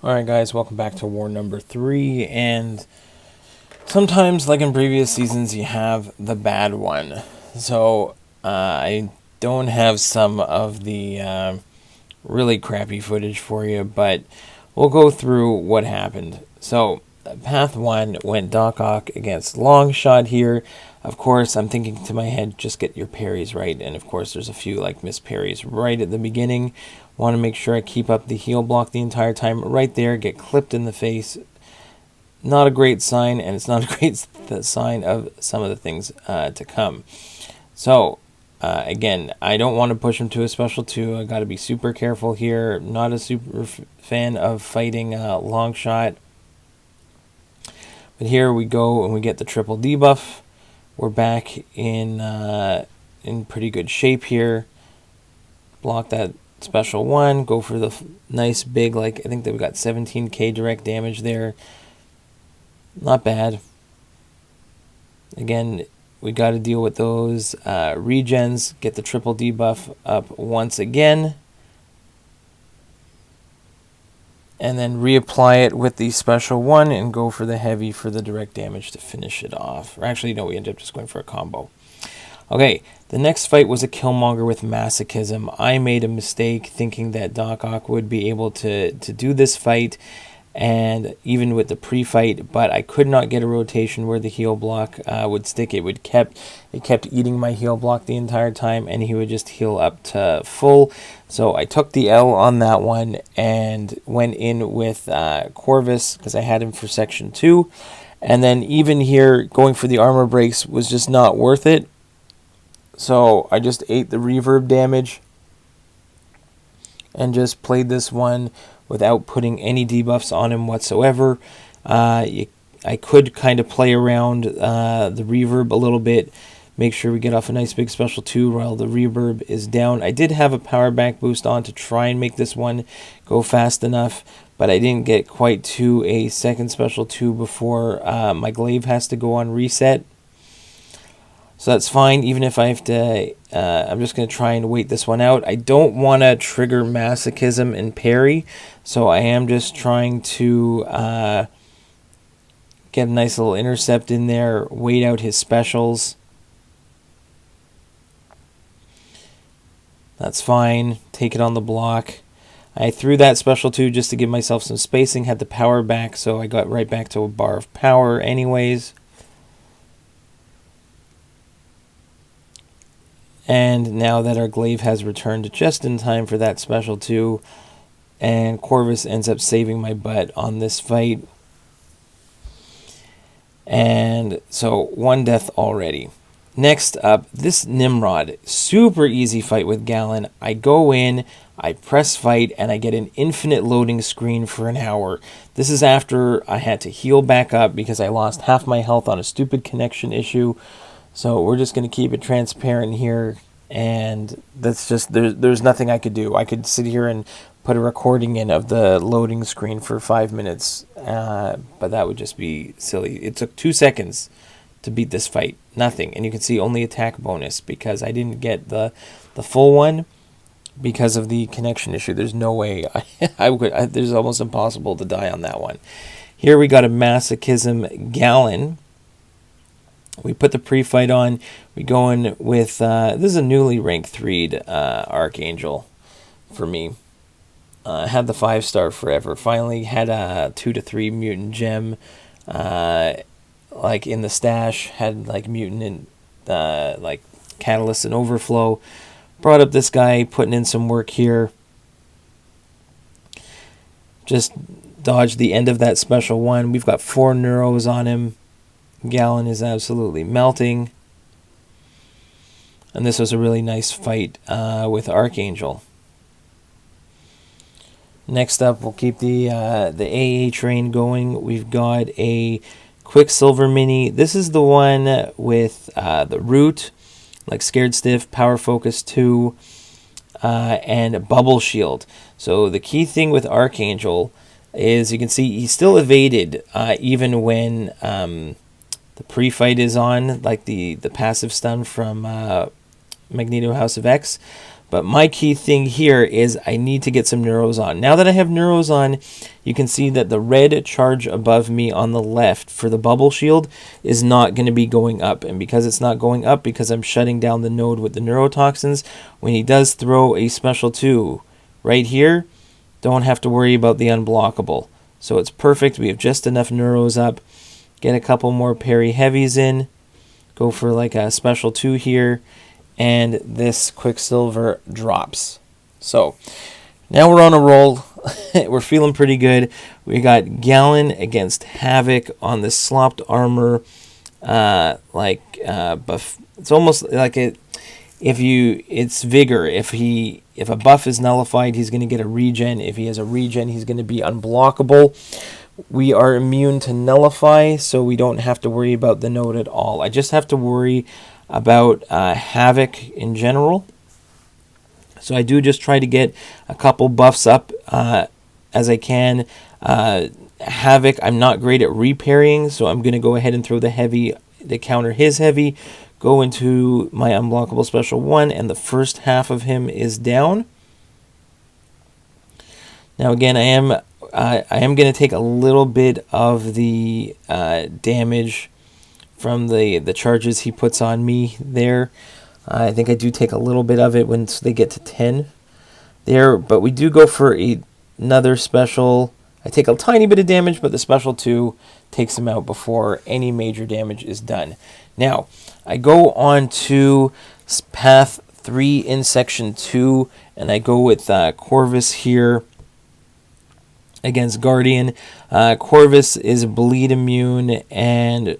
Alright guys, welcome back to war number 3, and sometimes, like in previous seasons, you have the bad one. So, I don't have some of the really crappy footage for you, but we'll go through what happened. So, path 1 went Doc Ock against Longshot here. Of course, I'm thinking to my head, just get your parries right, and of course there's a few like missed parries right at the beginning. Want to make sure I keep up the heel block the entire time. Right there, get clipped in the face. Not a great sign, and it's not a great sign of some of the things to come. So, again, I don't want to push him to a special 2. I got to be super careful here. Not a super fan of fighting Longshot. But here we go, and we get the triple debuff. We're back in pretty good shape here. Block that special 1, go for the nice big, like I think that we got 17k direct damage there. Not bad. Again, we got to deal with those regens. Get the triple debuff up once again, and then reapply it with the special 1 and go for the heavy for the direct damage to finish it off. Or actually, no, we ended up just going for a combo. Okay, the next fight was a Killmonger with Masochism. I made a mistake thinking that Doc Ock would be able to do this fight, and even with the pre-fight, but I could not get a rotation where the heel block would stick. It kept eating my heel block the entire time, and he would just heal up to full. So I took the L on that one and went in with Corvus because I had him for section 2. And then even here, going for the armor breaks was just not worth it. So I just ate the reverb damage and just played this one without putting any debuffs on him whatsoever. I could kind of play around the reverb a little bit, make sure we get off a nice big special 2 while the reverb is down. I did have a power back boost on to try and make this one go fast enough, but I didn't get quite to a second special 2 before my glaive has to go on reset. So that's fine, even if I have to, I'm just going to try and wait this one out. I don't want to trigger Masochism and parry, so I am just trying to get a nice little intercept in there, wait out his specials. That's fine, take it on the block. I threw that special 2 just to give myself some spacing, had the power back, so I got right back to a bar of power anyways. And now that our glaive has returned just in time for that special 2, and Corvus ends up saving my butt on this fight. And so 1 death already. Next up, this Nimrod. Super easy fight with Galan. I go in, I press fight, and I get an infinite loading screen for an hour. This is after I had to heal back up because I lost half my health on a stupid connection issue. So we're just going to keep it transparent here, and that's just, there's nothing I could do. I could sit here and put a recording in of the loading screen for 5 minutes, but that would just be silly. It took 2 seconds to beat this fight. Nothing. And you can see only attack bonus because I didn't get the full one because of the connection issue. There's no way there's almost impossible to die on that one. Here we got a Masochism Galan. We put the pre-fight on. We go in with, this is a newly ranked 3'd Archangel for me. Had the 5-star forever. Finally had a 2 to 3 mutant gem, like in the stash. Had like mutant and like catalyst and overflow. Brought up this guy, putting in some work here. Just dodged the end of that special 1. We've got 4 neuros on him. Galan is absolutely melting. And this was a really nice fight with Archangel. Next up, we'll keep the AA train going. We've got a Quicksilver mini. This is the one with the root, like Scared Stiff, Power Focus 2, and Bubble Shield. So the key thing with Archangel is you can see he still evaded even when the pre-fight is on, like the passive stun from Magneto House of X. But my key thing here is I need to get some neuros on. Now that I have neuros on, you can see that the red charge above me on the left for the bubble shield is not going to be going up. And because it's not going up, because I'm shutting down the node with the neurotoxins, when he does throw a special 2 right here, don't have to worry about the unblockable. So it's perfect. We have just enough neuros up. Get a couple more parry heavies in. Go for like a special 2 here. And this Quicksilver drops. So now we're on a roll. We're feeling pretty good. We got Galan against Havok on the slopped armor. Buff. It's almost like it's vigor. If a buff is nullified, he's going to get a regen. If he has a regen, he's going to be unblockable. We are immune to nullify, so we don't have to worry about the node at all. I just have to worry about Havok in general. So I do just try to get a couple buffs up as I can. Havok, I'm not great at reparrying, so I'm going to go ahead and throw the heavy to counter his heavy. Go into my unblockable special 1, and the first half of him is down. Now again, I am going to take a little bit of the damage from the charges he puts on me there. I think I do take a little bit of it once they get to 10 there, but we do go for another special. I take a tiny bit of damage, but the special 2 takes him out before any major damage is done. Now, I go on to path 3 in section 2, and I go with Corvus here against Guardian. Corvus is bleed immune and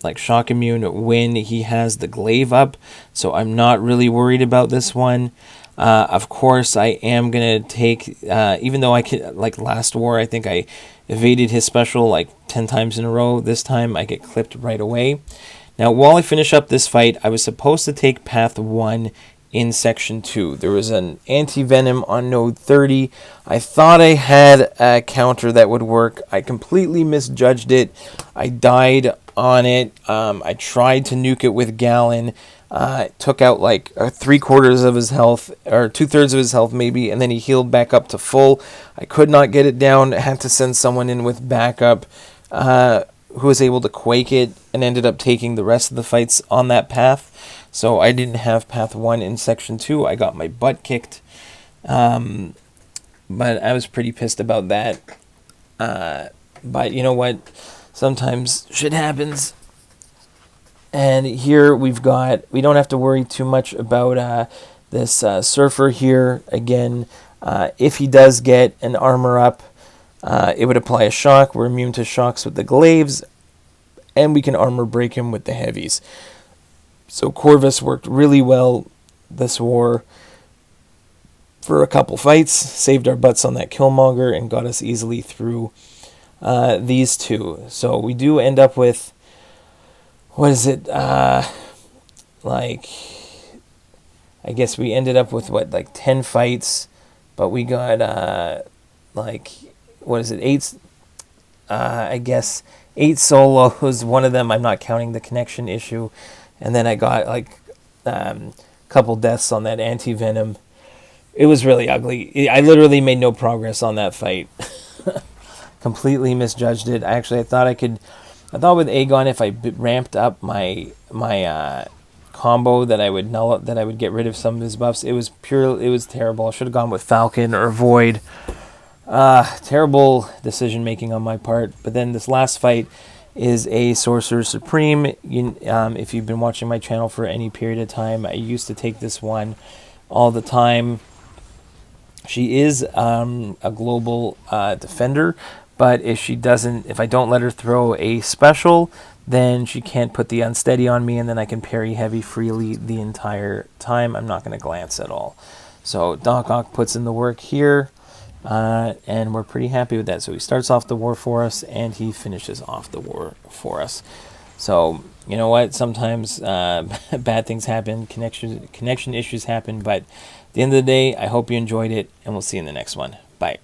like shock immune when he has the glaive up, so I'm not really worried about this one. Of course, I am gonna take, even though I can, like last war, I think I evaded his special like 10 times in a row. This time I get clipped right away. Now, while I finish up this fight, I was supposed to take path 1 in section 2. There was an anti-venom on node 30. I thought I had a counter that would work. I completely misjudged it. I died on it. I tried to nuke it with Galan. Took out like 3/4 of his health, or 2/3 of his health maybe, and then he healed back up to full. I could not get it down. I had to send someone in with backup who was able to quake it and ended up taking the rest of the fights on that path. So I didn't have path 1 in section 2. I got my butt kicked. But I was pretty pissed about that. But you know what? Sometimes shit happens. And here we don't have to worry too much about this Surfer here. Again, if he does get an armor up, it would apply a shock. We're immune to shocks with the glaives. And we can armor break him with the heavies. So Corvus worked really well this war for a couple fights, saved our butts on that Killmonger, and got us easily through these two. So we do end up with, what is it, like, I guess we ended up with, what, like 10 fights, but we got, like, what is it, 8, I guess, 8 solos. One of them, I'm not counting the connection issue. And then I got like a couple deaths on that anti-venom. It was really ugly. I literally made no progress on that fight. Completely misjudged it. Actually, I thought with Aegon, if I ramped up my combo, that I would get rid of some of his buffs. It was terrible. I should have gone with Falcon or Void. Terrible decision making on my part. But then this last fight is a Sorcerer Supreme. If you've been watching my channel for any period of time, I used to take this one all the time. She is a global defender, but if I don't let her throw a special, then she can't put the unsteady on me, and then I can parry heavy freely the entire time. I'm not going to glance at all. So Doc Ock puts in the work here. And we're pretty happy with that. So he starts off the war for us, and he finishes off the war for us. So, you know what? Sometimes bad things happen, connection issues happen, but at the end of the day, I hope you enjoyed it, and we'll see you in the next one. Bye.